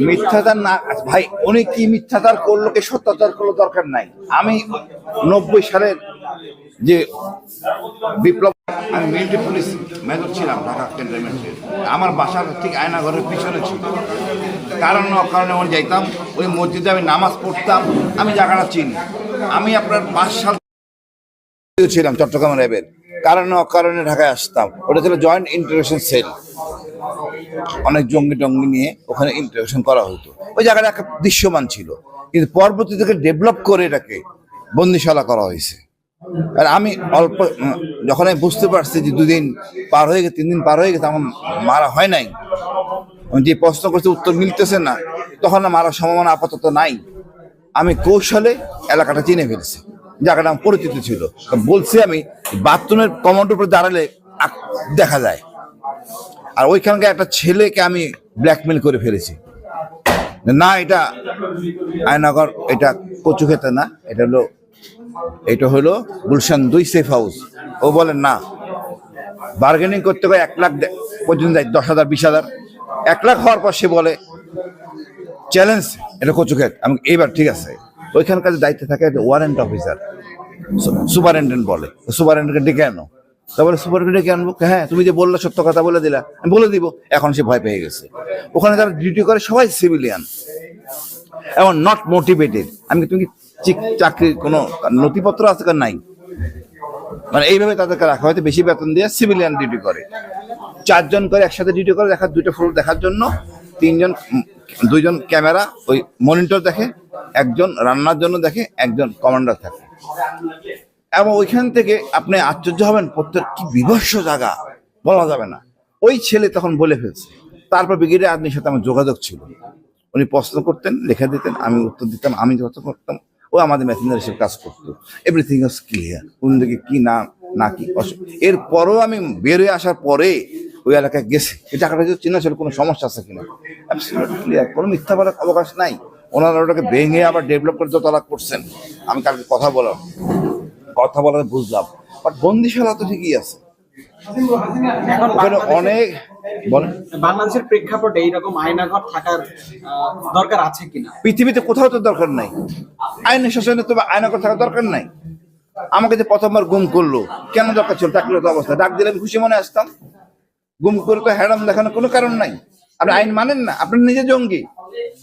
মিথ্যাচার না ভাই, উনি কি মিথ্যাচার করলো কি সত্যাচার করলো দরকার নাই। আমি 90 সালের যে বিপ্লব, আমি মিলিটারি পুলিশ মেজর ছিলাম ঢাকা ক্যান্টনমেন্টের। আমার বাসার ঠিক আয়নাঘরের পিছনে ছিল। কারণ অকারণে আমি যাইতাম ওই মসজিদে, আমি নামাজ পড়তাম, আমি জায়গাটা চিনি। আমি আপনার 5 সাল ছিলাম চট্টগ্রাম র্যাবের, কারণে অকারণে ঢাকায় আসতাম। ওটা ছিল জয়েন্ট ইন্টারভেনশন সেল, অনেক জঙ্গি টঙ্গি নিয়ে ওখানে ইন্টারভেনশন করা হতো। ওই জায়গাটা একটা দৃশ্যমান ছিল, কিন্তু পরবর্তী থেকে ডেভেলপ করে এটাকে বন্দিশালা করা হয়েছে। আর আমি অল্প যখন আমি বুঝতে পারছি যে 2 দিন পার হয়ে গেছে, 3 দিন পার হয়ে গেছে, আমার মারা হয় নাই, যে প্রশ্ন করছে উত্তর মিলতেছে না, তখন মারার সম্ভাবনা আপাতত নাই। আমি কৌশলে এলাকাটা চিনে ফেলছি, জায়গাটা আমার পরিচিত ছিল। বলছি আমি বাথরুমের কমোডের উপরে দাঁড়ালে দেখা যায়। আর ওইখানকার একটা ছেলেকে আমি ব্ল্যাকমেল করে ফেলেছি, না এটা আয়নাগর, এটা কচু খেতে না, এটা হলো গুলশান 2 সেফ হাউস। ও বলে না, বার্গেনিং করতে গিয়ে 1 লাখ পর্যন্ত যায়, 10,000 20,000। 1 লাখ হওয়ার পর সে বলে চ্যালেঞ্জ, এটা কচু খেত। আমি এইবার ঠিক আছে, ওইখানকার দায়িত্বে থাকে ওয়ারেন্ট অফিসার, সুপারিনটেন্ডেন্ট বলে, সুপারিনটেন্ডেন্টকে ডেকে আনো। তারপরে সুপারিনটেন্ডেন্ট ডেকে আনবো, হ্যাঁ তুমি যে বললে সত্য কথা বলে দিলা, আমি বলে দিব। এখন সে ভয় পেয়ে গেছে। ওখানে যারা ডিউটি করে সবাই সিভিলিয়ান এবং নট মোটিভেটেড। তুমি চাকরির কোনো নথিপত্র আছে কার নাই, মানে এইভাবে তাদেরকে রাখা হয়তো বেশি বেতন দিয়ে সিভিলিয়ান ডিউটি করে। 4 জন করে একসাথে ডিউটি করে, দেখার 2টা ফ্লোর দেখার জন্য 2জন ক্যামেরা ওই মনিটর দেখে, 1জন রান্নার জন্য দেখে, 1জন কমান্ডার থাকে। এবং ওইখান থেকে আপনি আশ্চর্য হবেন, প্রত্যেক কি বিভৎস জায়গা বলা যাবে না। ওই ছেলে তখন বলে ফেলছে। তারপর ব্রিগেডের আদমির সাথে আমার যোগাযোগ ছিল, উনি প্রশ্ন করতেন, লেখা দিতেন, আমি উত্তর দিতাম, আমি যত করতাম, ও আমাদের মেসেঞ্জার হিসেবে কাজ করতো। এভরিথিং ওয়াজ ক্লিয়ার, কোন দিকে কি না কি। এরপরও আমি বের হয়ে আসার পরে ওই এলাকায় গেছি, এই টাকাটা যদি চিনা ছিল কোনো সমস্যা আছে কিনা, ক্লিয়ার, কোনো মিথ্যা বলার অবকাশ নাই। ওনারা ওটাকে ভেঙে আবার ডেভেলপ করে দোতলা করছেন। আমি কালকে কথা বলার বুঝলাম, বাট বন্দিশালা তো ঠিকই আছে। অনেক বাংলাদেশের প্রেক্ষাপটে এইরকম আয়নাঘর থাকার দরকার আছে কিনা? পৃথিবীতে কোথাও তো দরকার নাই আইনের শাসনে, তবে আয়নাঘর থাকার দরকার নাই। আমাকে যে প্রথমবার গুম করলো, কেন দরকার ছিল? চাকরির অবস্থা ডাক দিলে আমি খুশি মনে আসতাম। গুম করে তো হ্যাডাম দেখানোর কোনো কারণ নাই। আপনি আইন মানেন না, আপনার নিজে জঙ্গি,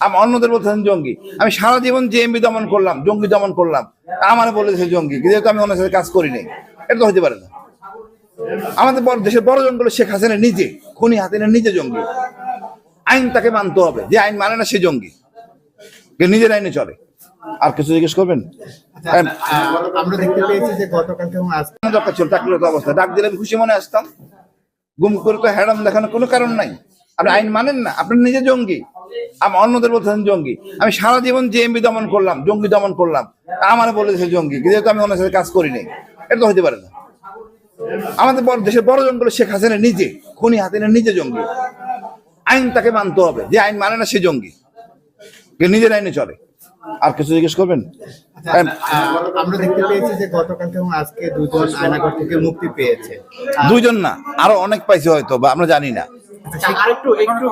আমি অন্যদের বলতেছেন জঙ্গি। আমি সারা জীবন জেএমবি দমন করলাম, জঙ্গি দমন করলাম, আমার বলেছে জঙ্গি, যেহেতু আমি অন্য সাথে কাজ করিনি। এটা তো হতে পারে না। আমাদের দেশের বড় জঙ্গল শেখ হাসিনা নিজে, খুনি হাসিনা নিজে জঙ্গি। আইন তাকে মানতে হবে, যে আইন মানে না সে জঙ্গি, নিজের আইনে চলে। আর কিছু জিজ্ঞেস করবেন? আমরা দেখতে পেয়েছি যে গতকালকে দরকার ছিল চাকরির অবস্থা ডাক দিলে আমি খুশি মনে আসতাম। গুম করে তো হ্যাডাম দেখানোর কোনো কারণ নাই। আপনি আইন মানেন না, আপনার নিজে জঙ্গি, আমি অন্যদের বলতেছেন জঙ্গি। আমি সারা জীবন জেএমবি দমন করলাম, জঙ্গি দমন করলাম, আমার বলেছে জঙ্গি, যেহেতু আমি অন্য সাথে কাজ করিনি। এটা তো হতে পারে না। আমাদের দেশের বড় জঙ্গল শেখ হাসিনা নিজে, খুনি হাসিনা নিজে জঙ্গি। আইন তাকে মানতে হবে, যে আইন মানে না সে জঙ্গি, নিজের আইনে চলে। আর কিছু জিজ্ঞেস করবেন? আমরা দেখতে পেয়েছি যে গতকালকে এবং আজকে 2জন আয়নাঘর থেকে মুক্তি পেয়েছে। 2জন না, আরো অনেক পাইছে হয়তো, বা আমরা জানি না। আরেকটু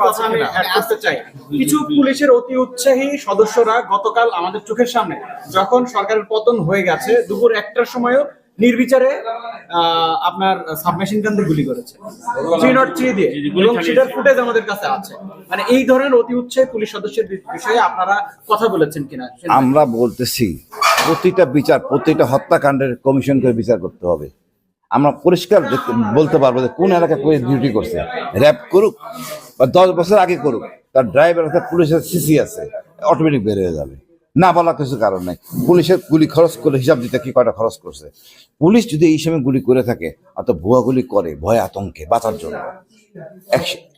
কথা আমি অ্যাড করতে চাই। কিছু পুলিশের অতি উৎসাহী সদস্যরা গতকাল আমাদের চোখের সামনে, যখন সরকারের পতন হয়ে গেছে, দুপুর 1টার সময়ও নির্বিচারে আপনার সাবমেশিন গান দিয়ে গুলি করেছে, 303 দিয়ে, এবং সেটার ফুটেজ আমাদের কাছে আছে। মানে এই ধরনের অতি উৎসাহী পুলিশ সদস্যের বিষয়ে আপনারা কথা বলেছেন কিনা? আমরা বলতেছি প্রতিটা বিচার, প্রতিটা হত্যাকাণ্ডের কমিশন করে বিচার করতে হবে। আমরা পরিষ্কার বলতে পারবো যে কোন এলাকায় পুলিশ ডিউটি করছে। র্যাব করুক বা 10 বছর আগে করুক, তার ড্রাইভার আছে, পুলিশের সিসি আছে, অটোমেটিক বের হয়ে যাবে। না বলা কিছু কারণ নাই। পুলিশের গুলি খরচ করলে হিসাব দিতে কি কয়টা খরচ করছে। পুলিশ যদি এই সময় গুলি করে থাকে, অত ভুয়া গুলি করে ভয় আতঙ্কে বাঁচার জন্য।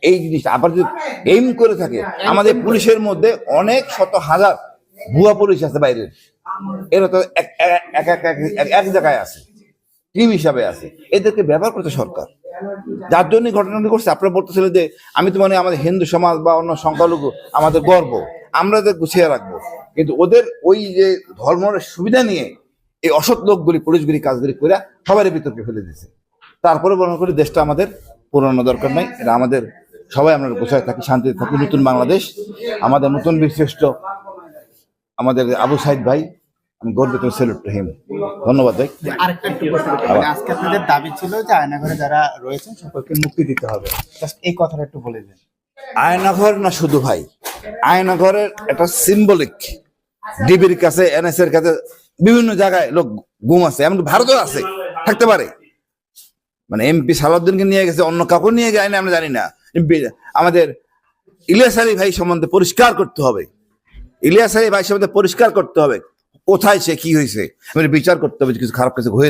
এই জিনিসটা আবার যদি এইম করে থাকে, আমাদের পুলিশের মধ্যে অনেক শত হাজার ভুয়া পুলিশ আছে বাইরের, এরা তো এক জায়গায় আছে, টিম হিসাবে আছে। এদেরকে ব্যবহার করছে সরকার, যার জন্য ঘটনাটি করছে। আপনারা বলতেছিলেন যে আমি তো মানে আমাদের হিন্দু সমাজ বা অন্য সংখ্যালঘু আমাদের গর্ব, আমরা এদের গুছিয়ে রাখবো। কিন্তু ওদের ওই যে ধর্মের সুবিধা নিয়ে এই অসৎ লোকগুলি, পুলিশগুলি কাজগুলি করে সবারই বিতর্কে ফেলে দিয়েছে। তারপরে মনে করি দেশটা আমাদের পুরানো দরকার নাই, এটা আমাদের সবাই আমরা গোছায় থাকি, শান্তিতে থাকি। নতুন বাংলাদেশ, আমাদের নতুন বীরশ্রেষ্ঠ আমাদের আবু সাইদ ভাই, আমি গর্বিত, স্যালুট টু হিম। ধন্যবাদ ভাই। আরেকটা একটু প্রশ্ন করতে পারি? আজকে আপনাদের দাবি ছিল যে আয়নাঘরে যারা রয়েছেন সকলকে মুক্তি দিতে হবে, জাস্ট এই কথাটা একটু বলে দেন। আয়নাঘর না শুধু ভাই, আয়নাঘরের একটা সিম্বলিক, ডিবির কাছে, এনএস এর কাছে, বিভিন্ন জায়গায় লোক গুম আছে, এমন ভারতেও আছে, থাকতে পারে। মানে এমপি সালাউদ্দিনকে নিয়ে গেছে, অন্য কাউকে নিয়ে যায় না আমরা জানি না। আমাদের ইলিয়াস আলী ভাই সম্বন্ধে পরিষ্কার করতে হবে, ইলিয়াস আলী ভাই সম্বন্ধে পরিষ্কার করতে হবে, কোথায় সে কি হয়েছে, বিচার করতে হবে, কিছু খারাপ কিছু হয়ে